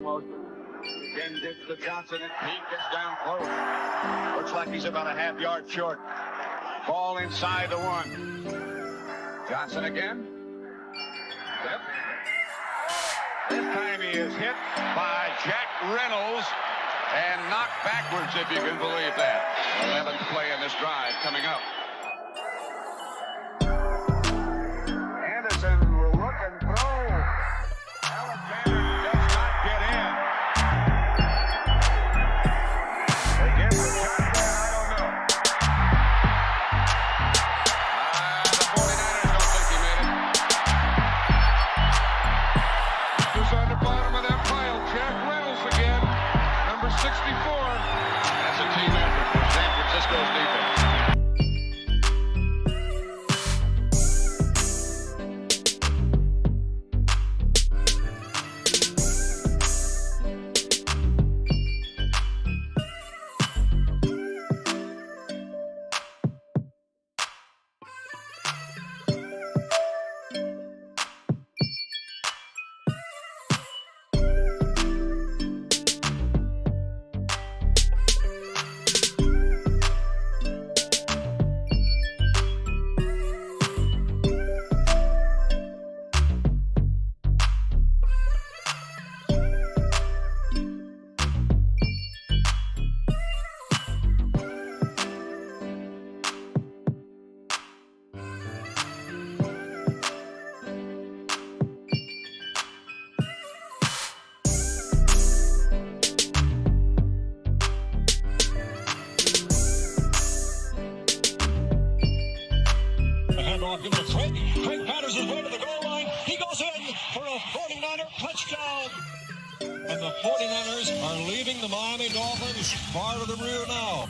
Again, dips to Johnson, and he gets down close. Looks like he's about a half yard short. Ball inside the one. Johnson again. Yep. This time he is hit by Jack Reynolds and knocked backwards, if you can believe that. 11th play in this drive coming up. Anderson will look and throw. Alexander does not get in. They give the touchdown, I don't know. The 49ers don't think he made it. Who's on the bottom of that pile? Jack Reynolds again, number 64. That's a team effort for San Francisco's defense. Craig Patterson's way to the goal line. He goes in for a 49er touchdown. And the 49ers are leaving the Miami Dolphins far to the rear now.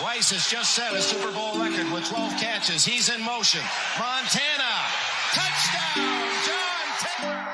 Rice has just set a Super Bowl record with 12 catches. He's in motion. Montana, touchdown, John Taylor.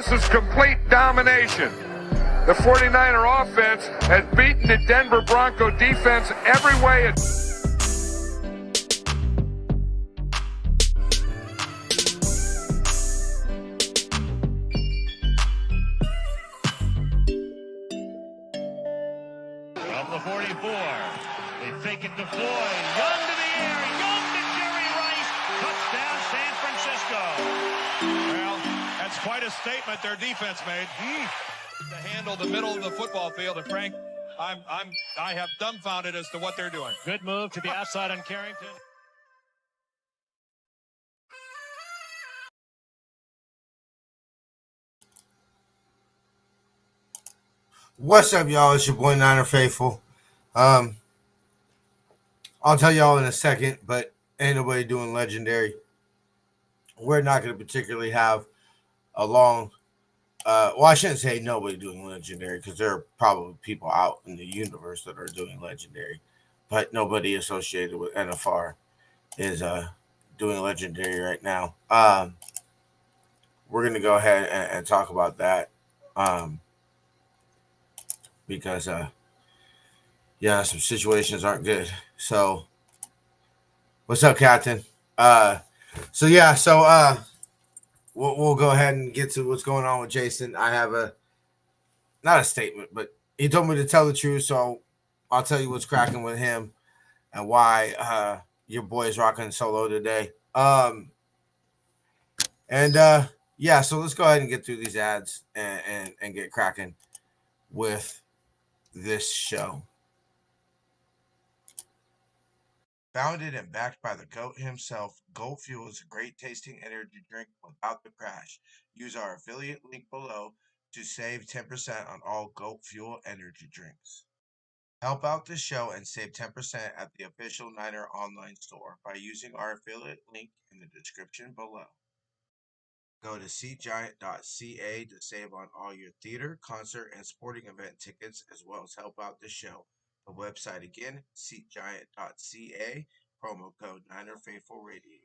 This is complete domination. The 49er offense has beaten the Denver Bronco defense every way. From the 44, they fake it to Floyd. Young to the air, Young to Jerry Rice. Touchdown, San Francisco. Well, that's quite a statement their defense made to handle the middle of the football field. And Frank, I have dumbfounded as to what they're doing. Good move to the outside on Carrington. What's up, y'all? It's your boy Niner Faithful. I'll tell y'all in a second, but ain't nobody doing legendary. We're not going to particularly have a long. Well, I shouldn't say nobody doing legendary because there are probably people out in the universe that are doing legendary, but nobody associated with NFR is doing legendary right now. We're gonna go ahead and talk about that because yeah, some situations aren't good. So, what's up, Captain? So yeah, so we'll go ahead and get to what's going on with Jason. I have not a statement, but he told me to tell the truth, so I'll tell you what's cracking with him and why your boy is rocking solo today. And yeah, so let's go ahead and get through these ads and get cracking with this show. Founded and backed by the GOAT himself, Goat Fuel is a great tasting energy drink without the crash. Use our affiliate link below to save 10% on all Goat Fuel energy drinks. Help out the show and save 10% at the official Niner online store by using our affiliate link in the description below. Go to seatgiant.ca to save on all your theater, concert, and sporting event tickets, as well as help out the show. The website again, seatgiant.ca, promo code Niner Faithful Radio.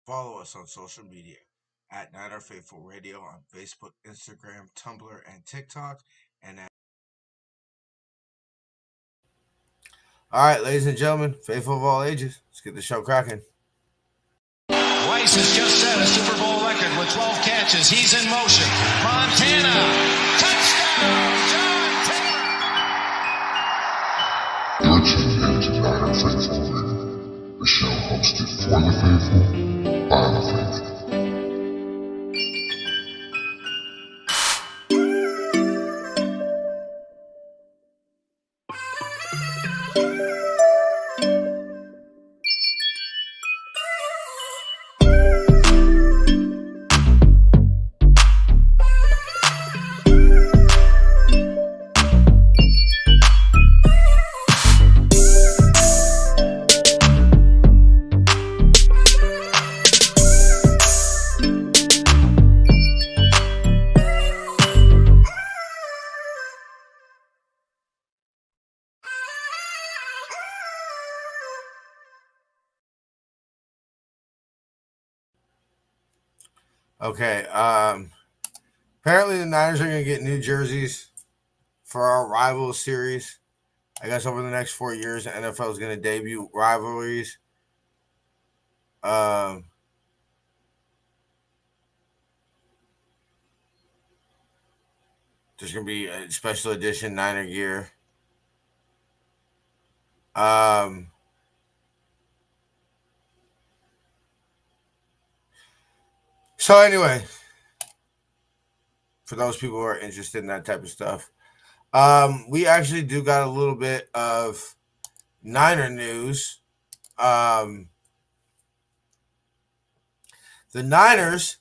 Follow us on social media at Niner Faithful Radio on Facebook, Instagram, Tumblr, and TikTok, and at all right, ladies and gentlemen, faithful of all ages, let's get the show cracking. Weiss has just set a Super Bowl record with 12 catches. He's in motion. Montana. Touchdown, John Taylor. You're tuned into Niner Faithful Radio, the show hosted for the faithful, by the faithful. Okay. Apparently the Niners are going to get new jerseys for our rival series. I guess over the next 4 years, the NFL is going to debut rivalries. There's going to be a special edition Niner gear. So anyway, for those people who are interested in that type of stuff, we actually do got a little bit of Niner news. The Niners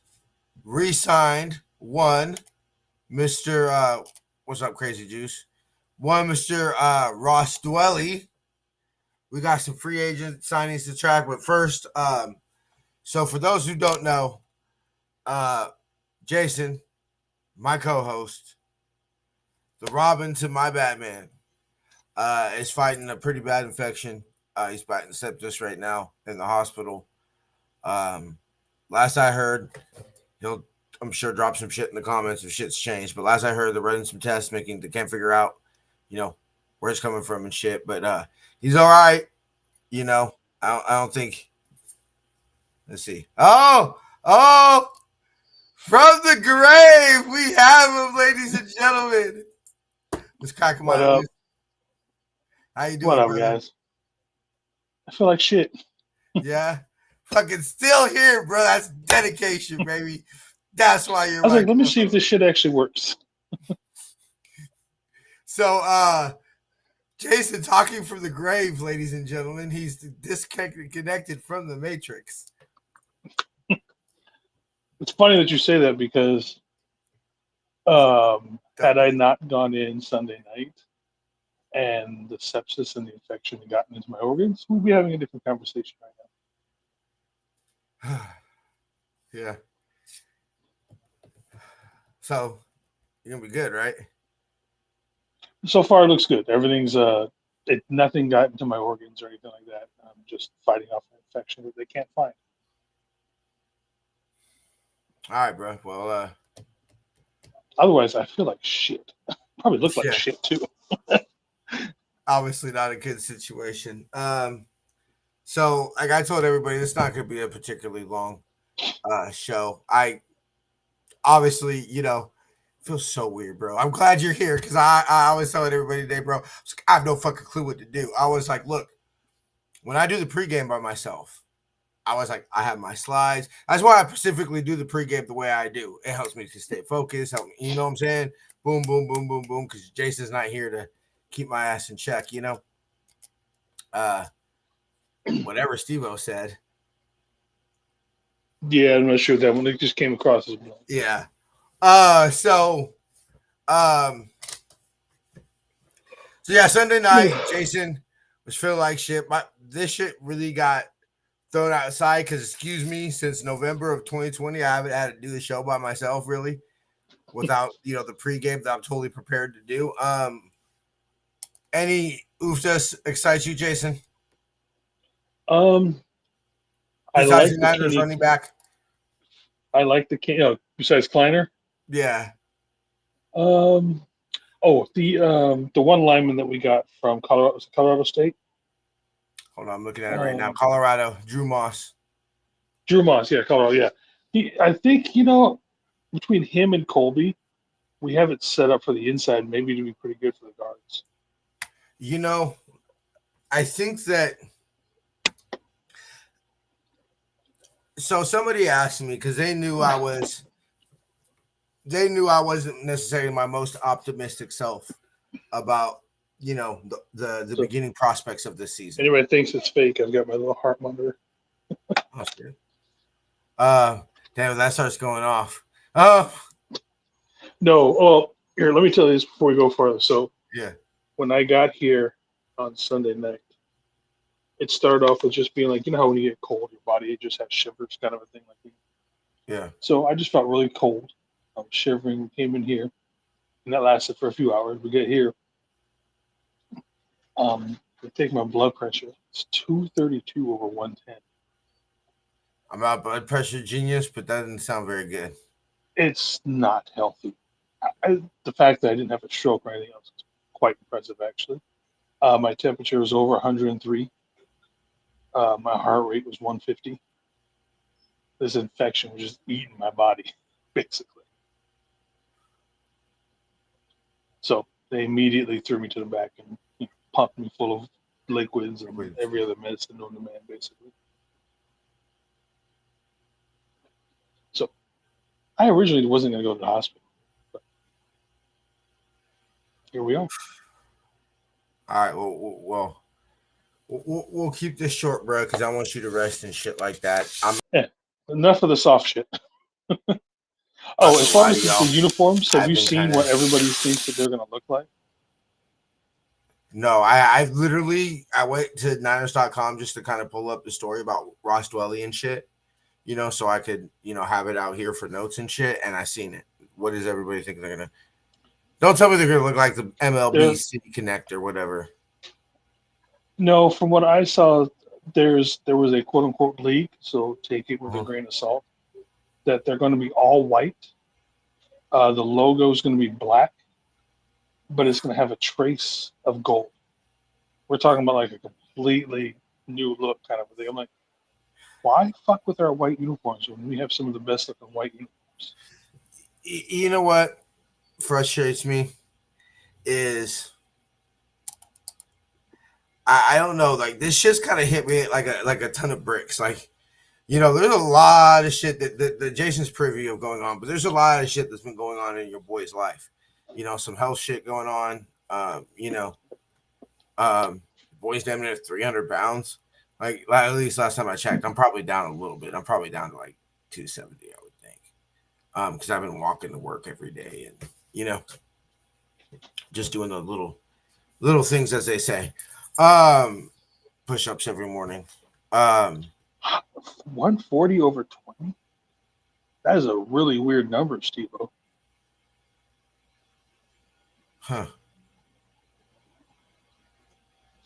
re-signed one Mr. What's up, Crazy Juice? One Mr. Ross Dwelly. We got some free agent signings to track, but first, so for those who don't know, Jason, my co-host, the Robin to my Batman, is fighting a pretty bad infection. He's fighting sepsis right now in the hospital. Last I heard, he'll, I'm sure, drop some shit in the comments if shit's changed. But last I heard, they're running some tests, they can't figure out, where it's coming from and shit. But he's all right. I don't think. Let's see. Oh, from the grave, we have him, ladies and gentlemen. Let's crack him What out. up? How you doing, What up, brother? guys? I feel like shit. Yeah. Fucking still here, bro. That's dedication, baby. That's why you're I was like, my let me see if this shit actually works. So, Jason talking from the grave, ladies and gentlemen. He's disconnected from the Matrix. It's funny that you say that because had I not gone in Sunday night, and the sepsis and the infection had gotten into my organs, we'd be having a different conversation right now. Yeah. So you're gonna be good, right? So far, it looks good. Everything's nothing got into my organs or anything like that. I'm just fighting off an infection that they can't find. All right, bro. Well, Otherwise, I feel like shit. Probably look like yeah, shit too. obviously not a good situation. So like I told everybody, it's not gonna be a particularly long show. I obviously, feels so weird, bro. I'm glad you're here because I was telling everybody today, bro. I have no fucking clue what to do. I was like, look, when I do the pregame by myself, I was like, I have my slides. That's why I specifically do the pregame the way I do. It helps me to stay focused. Help me, you know what I'm saying? Boom, boom, boom, boom, boom. Because Jason's not here to keep my ass in check, Whatever Steve-O said. Yeah, I'm not sure that one. It just came across as blunt. Yeah. So yeah, Sunday night, Jason was feeling like shit. This shit really got thrown outside because, excuse me, since November of 2020, I haven't had to do the show by myself really, without the pregame that I'm totally prepared to do. Any UFAs excite you, Jason? I Besides like the the Niners Kenny. running back? I like the besides Kleiner. Yeah. The one lineman that we got from Colorado State. Hold on, I'm looking at it right now. Colorado, Drew Moss. Drew Moss, yeah, Colorado, yeah. I think between him and Colby, we have it set up for the inside, maybe to be pretty good for the guards. I think that. So somebody asked me because they knew I wasn't necessarily my most optimistic self about the beginning prospects of this season. Anybody thinks it's fake, I've got my little heart monitor. That's good. Damn, that starts going off. No, well, here, let me tell you this before we go further. So Yeah. when I got here on Sunday night, it started off with just being like, how when you get cold, your body just has shivers, kind of a thing like that. Yeah. So I just felt really cold. I was shivering, came in here, and that lasted for a few hours. We get here. I take my blood pressure. It's 232 over 110. I'm not blood pressure genius, but that doesn't sound very good. It's not healthy. The fact that I didn't have a stroke or anything else is quite impressive, actually. My temperature was over 103. My heart rate was 150. This infection was just eating my body, basically. So they immediately threw me to the back and pumped me full of liquids and every other medicine known to man, basically. So I originally wasn't going to go to the hospital, but here we are. All right. Well, we'll keep this short, bro, because I want you to rest and shit like that. Enough of the soft shit. As far as the uniforms, have you seen what everybody thinks that they're going to look like? No, I went to Niners.com just to kind of pull up the story about Ross Dwelly and shit, so I could, have it out here for notes and shit, and I seen it. What does everybody think they're going to – don't tell me they're going to look like the MLB City Connect or whatever. No, from what I saw, there was a quote-unquote leak, so take it with a grain of salt, that they're going to be all white. The logo is going to be black, but it's going to have a trace of gold. We're talking about like a completely new look kind of a thing. I'm like, why fuck with our white uniforms when we have some of the best looking white uniforms? You know what frustrates me is I don't know, like this shit's kind of hit me like a ton of bricks. Like, there's a lot of shit that Jason's privy of going on, but there's a lot of shit that's been going on in your boy's life. Some health shit going on. Boy's damn near 300 pounds. Like at least last time I checked, I'm probably down a little bit. I'm probably down to like 270, I would think. Because I've been walking to work every day and, just doing a little Little things, as they say. Push-ups every morning. 140 over 20. That is a really weird number, Steve-O. Huh.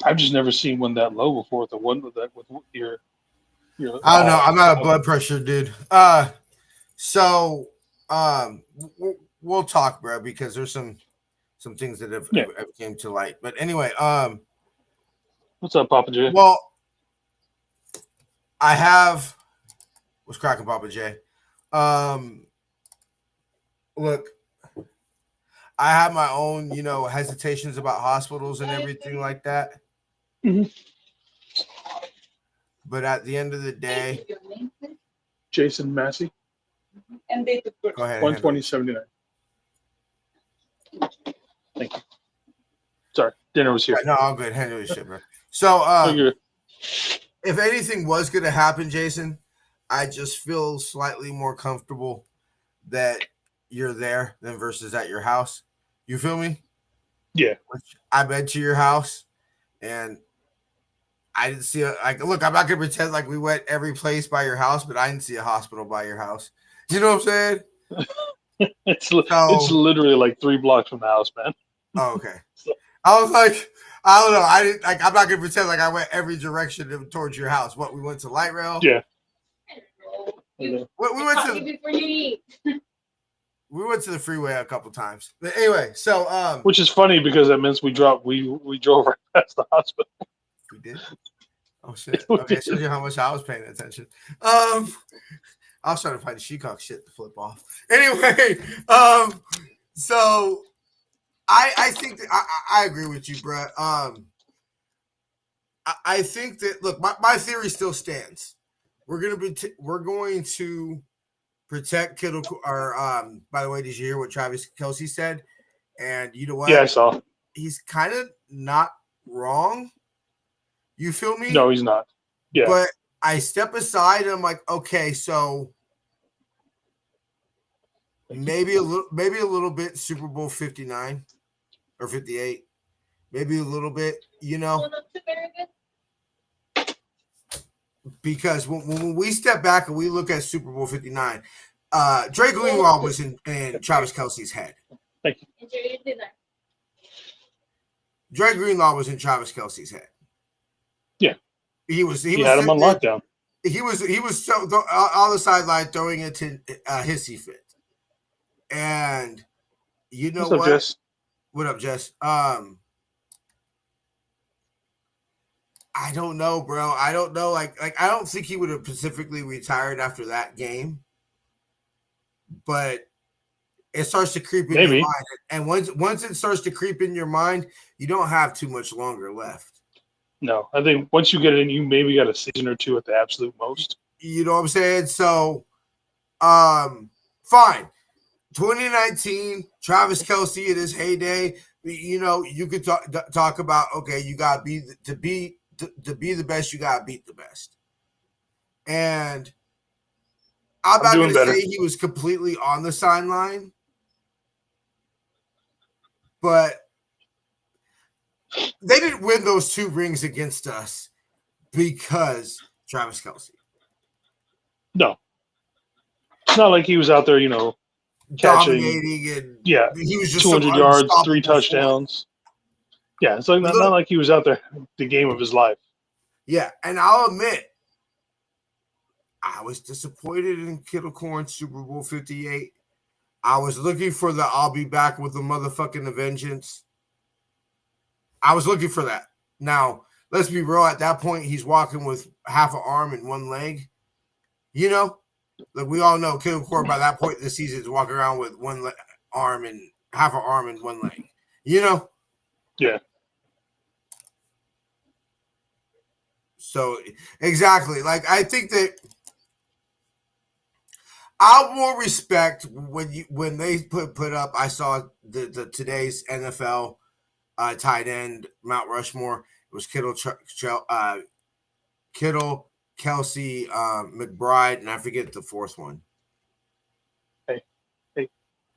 I've just never seen one that low before. With the one with that with your. I don't know. I'm not a blood pressure dude. So we'll talk, bro, because there's some things that have came to light. But anyway, what's up, Papa J? well, I have what's cracking, Papa J. Look, I have my own, hesitations about hospitals and everything like that. Mm-hmm. But at the end of the day, Jason Massey. And date of birth. Go ahead. 120.79. Thank you. Sorry, dinner was here. No, I'm good. Handle this shit, bro. So, if anything was going to happen, Jason, I just feel slightly more comfortable that you're there than versus at your house. You feel me? Yeah. I've been to your house, and I didn't see look, I'm not going to pretend like we went every place by your house, but I didn't see a hospital by your house. You know what I'm saying? It's literally like 3 blocks from the house, man. Oh, okay. I was like, I don't know. I didn't I'm not gonna pretend like I went every direction towards your house. What, we went to light rail? Yeah. We went to before you eat. We went to the freeway a couple times. But anyway, so which is funny because that means we drove right past the hospital. We did. Oh shit. Okay, shows you how much I was paying attention. I was trying to find the sheacock shit to flip off. Anyway, so I think that I agree with you, bro. I think that, look, my theory still stands. We're going to protect Kittle. Or by the way, did you hear what Travis Kelce said? And you know what? Yeah, I saw. He's kind of not wrong. You feel me? No, he's not. Yeah. But I step aside and I'm like, okay, so maybe a little bit Super Bowl 59 or 58, maybe a little bit, because when we step back and we look at Super Bowl 59, Drake Greenlaw was in Travis Kelce's head. Thank you. Drake Greenlaw was in Travis Kelce's head. Yeah, he was had him on lockdown. He was so on the sideline throwing it to hissy fit. And you know what? Jess? What up, Jess? I don't know, bro. I don't know. Like I don't think he would have specifically retired after that game. But it starts to creep in your mind. And once it starts to creep in your mind, you don't have too much longer left. No, I think once you get it in, you maybe got a season or two at the absolute most. You know what I'm saying? So, fine. 2019, Travis Kelce in his heyday. You could talk about, okay, you got to be the best. You got to beat the best. And I'm not going to say he was completely on the sideline, but they didn't win those 2 rings against us because Travis Kelce. No. It's not like he was out there, catching, dominating, and he was just 200 yards, 3 touchdowns. Yeah, it's like not like he was out there the game of his life. Yeah, and I'll admit, I was disappointed in Kittle Corn Super Bowl 58. I was looking for the I'll be back with the motherfucking vengeance. I was looking for that. Now, let's be real. At that point, he's walking with half an arm and 1 leg. Like we all know, Kittle Corn by that point in the season is walking around with 1 arm and half an arm and 1 leg. Yeah. So exactly. Like I think that I will respect when they put up. I saw the today's NFL tight end Mount Rushmore. It was Kittle, Kelce, McBride, and I forget the 4th one. Hey,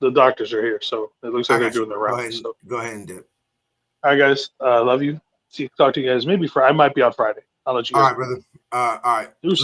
the doctors are here, so it looks like they're doing the rounds. Go ahead and dip. All right, guys. Love you. Talk to you guys. Maybe I might be on Friday. I'll let you All guys right, brother. All right. know. Deuces.